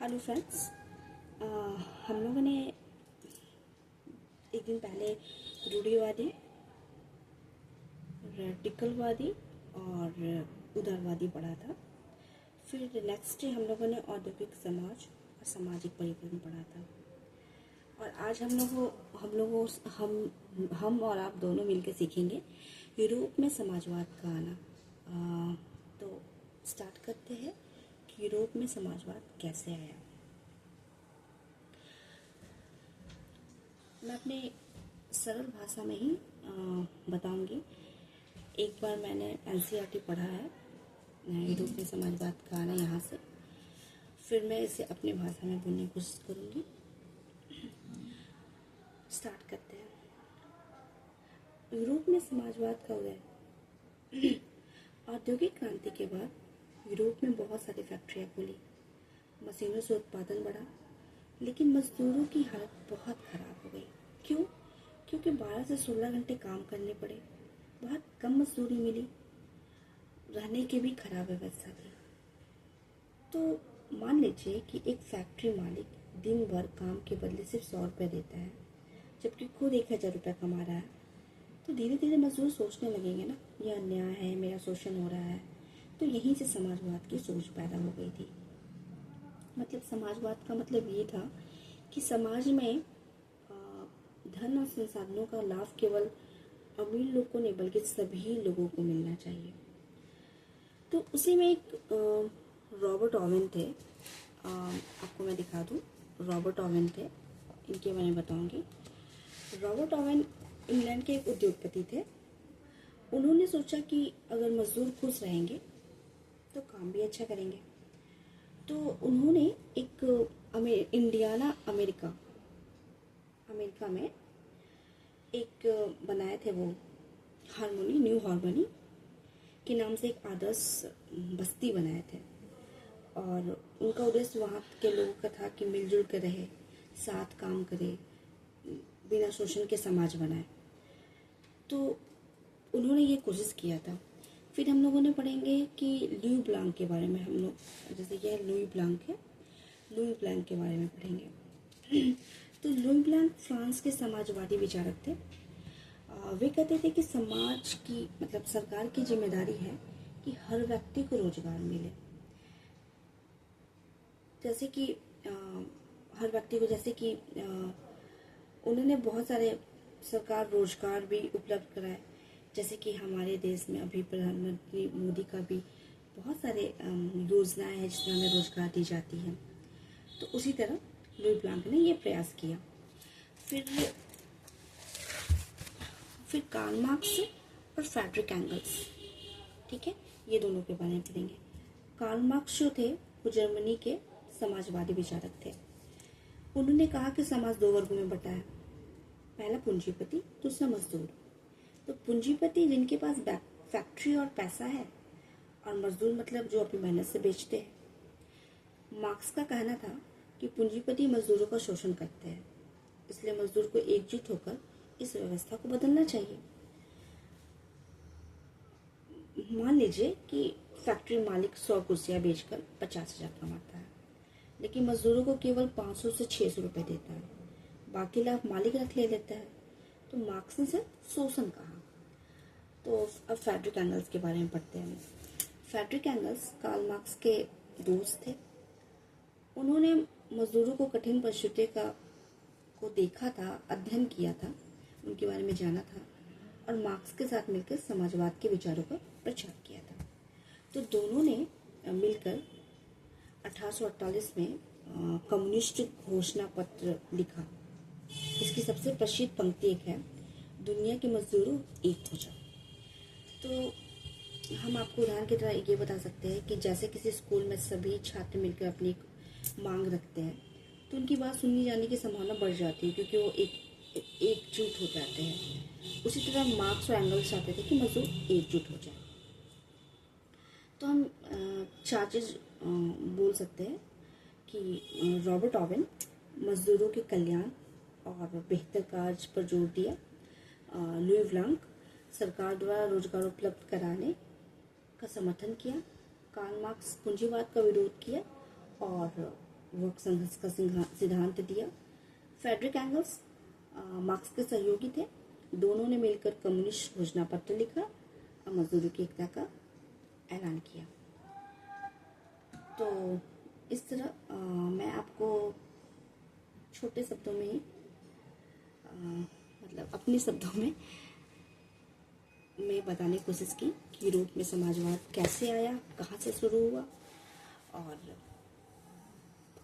Hello friends. हम लोगों ने एक दिन पहले रूढ़िवादी, रेडिकलवादी और उदारवादी पढ़ा था। फिर नेक्स्ट डे हम लोगों ने औद्योगिक समाज और सामाजिक परिवर्तन पढ़ा था। और आज हम और आप दोनों मिलकर सीखेंगे यूरोप में समाजवाद का आना। तो स्टार्ट करते हैं कि यूरोप में समाजवाद कैसे आया। मैं अपने सरल भाषा में ही बताऊंगी। एक बार मैंने एनसीईआरटी पढ़ा है यूरोप में समाजवाद का आना यहाँ से, फिर मैं इसे अपनी भाषा में बोलने की कोशिश करूँगी। स्टार्ट करते हैं। यूरोप में समाजवाद का उदय। औद्योगिक क्रांति के बाद यूरोप में बहुत सारी फैक्ट्रियाँ खुली, मशीनों से उत्पादन बढ़ा, लेकिन मजदूरों की हालत बहुत खराब हो गई। क्यों? क्योंकि 12 से 16 घंटे काम करने पड़े, बहुत कम मजदूरी मिली, रहने की भी खराब व्यवस्था थी। तो मान लीजिए कि एक फैक्ट्री मालिक दिन भर काम के बदले सिर्फ 100 रुपये देता है, जबकि खुद 1000 रुपये कमा रहा है। तो धीरे धीरे मजदूर सोचने लगेंगे ना, यह अन्याय है, मेरा शोषण हो रहा है। तो यहीं से समाजवाद की सोच पैदा हो गई थी। मतलब समाजवाद का मतलब ये था कि समाज में धन और संसाधनों का लाभ केवल अमीर लोगों को नहीं बल्कि सभी लोगों को मिलना चाहिए। तो उसी में एक रॉबर्ट ओवेन थे। आपको मैं दिखा दूँ, रॉबर्ट ओवेन थे, इनके बारे में बताऊंगी। रॉबर्ट ओवेन इंग्लैंड के एक उद्योगपति थे। उन्होंने सोचा कि अगर मजदूर खुश रहेंगे तो काम भी अच्छा करेंगे। तो उन्होंने एक इंडियाना अमेरिका में एक बनाए थे, वो हार्मोनी, न्यू हार्मोनी के नाम से एक आदर्श बस्ती बनाए थे। और उनका उद्देश्य वहाँ के लोगों का था कि मिलजुल कर रहे, साथ काम करे, बिना शोषण के समाज बनाए। तो उन्होंने ये कोशिश किया था। फिर हम लोगों ने पढ़ेंगे कि लुई ब्लांक के बारे में। हम लोग जैसे यह लुई ब्लांक है, लुई ब्लांक के बारे में पढ़ेंगे। तो लुई ब्लांक फ्रांस के समाजवादी विचारक थे। वे कहते थे कि समाज की मतलब सरकार की जिम्मेदारी है कि हर व्यक्ति को रोजगार मिले। जैसे कि हर व्यक्ति को, जैसे कि उन्होंने बहुत सारे सरकार रोजगार भी उपलब्ध कराए। जैसे कि हमारे देश में अभी प्रधानमंत्री मोदी का भी बहुत सारे योजनाएं हैं जिसमें हमें रोजगार दी जाती हैं। तो उसी तरह लुई ब्लांक ने ये प्रयास किया। फिर कार्ल मार्क्स और फ्रेडरिक एंगल्स, ठीक है, ये दोनों के बारे में पढ़ेंगे। कार्ल मार्क्स जो थे वो जर्मनी के समाजवादी विचारक थे। उन्होंने कहा कि समाज 2 वर्गों में बटा है, पहला पूंजीपति, दूसरा मजदूर। तो पूंजीपति जिनके पास फैक्ट्री और पैसा है, और मजदूर मतलब जो अपनी मेहनत से बेचते हैं। मार्क्स का कहना था कि पूंजीपति मजदूरों का शोषण करते हैं, इसलिए मजदूर को एकजुट होकर इस व्यवस्था को बदलना चाहिए। मान लीजिए कि फैक्ट्री मालिक 100 कुर्सियां बेचकर 50,000 कमाता है, लेकिन मजदूरों को केवल 500 से 600 रुपए देता है, बाकी लाभ मालिक रख ले लेता है। तो मार्क्स ने सिर्फ शोषण कहा। तो अब फ्रेडरिक एंगल्स के बारे में पढ़ते हैं। फ्रेडरिक एंगल्स कार्ल मार्क्स के दोस्त थे। उन्होंने मजदूरों को कठिन परिस्थितियों को देखा था, अध्ययन किया था, उनके बारे में जाना था, और मार्क्स के साथ मिलकर समाजवाद के विचारों का प्रचार किया था। तो दोनों ने मिलकर 1848 में कम्युनिस्ट घोषणा पत्र लिखा। इसकी सबसे प्रसिद्ध पंक्ति एक है, दुनिया के मजदूरों एक हो जाओ। तो हम आपको उदाहरण की तरह ये बता सकते हैं कि जैसे किसी स्कूल में सभी छात्र मिलकर अपनी मांग रखते हैं तो उनकी बात सुनी जाने की संभावना बढ़ जाती है, क्योंकि वो एकजुट हो जाते हैं। उसी तरह मार्क्स और एंगल्स चाहते थे कि मजदूर एकजुट हो जाए। तो हम 4 चीज बोल सकते हैं कि रॉबर्ट ओवेन मजदूरों के कल्याण और बेहतर कार्य पर जोर दिया। लुई ब्लांक सरकार द्वारा रोजगार उपलब्ध कराने का समर्थन किया। कार्ल मार्क्स पूंजीवाद का विरोध किया। और वर्क संघर्ष का सिद्धांत दिया। फ्रेडरिक एंगल्स मार्क्स के सहयोगी थे। दोनों ने मिलकर कम्युनिस्ट घोषणा पत्र लिखा और मजदूरों की एकता का ऐलान किया। तो इस तरह मैं आपको छोटे शब्दों में ही मतलब अपने शब्दों में बताने की कोशिश की कि यूरोप में समाजवाद कैसे आया, कहाँ से शुरू हुआ, और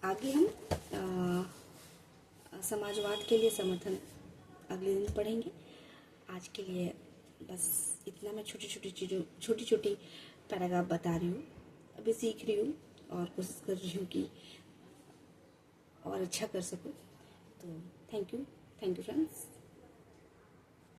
आगे हम समाजवाद के लिए समर्थन अगले दिन पढ़ेंगे। आज के लिए बस इतना। मैं छोटी छोटी पैराग्राफ बता रही हूँ, अभी सीख रही हूँ और कोशिश कर रही हूँ कि और अच्छा कर सकूँ। तो थैंक यू फ्रेंड्स।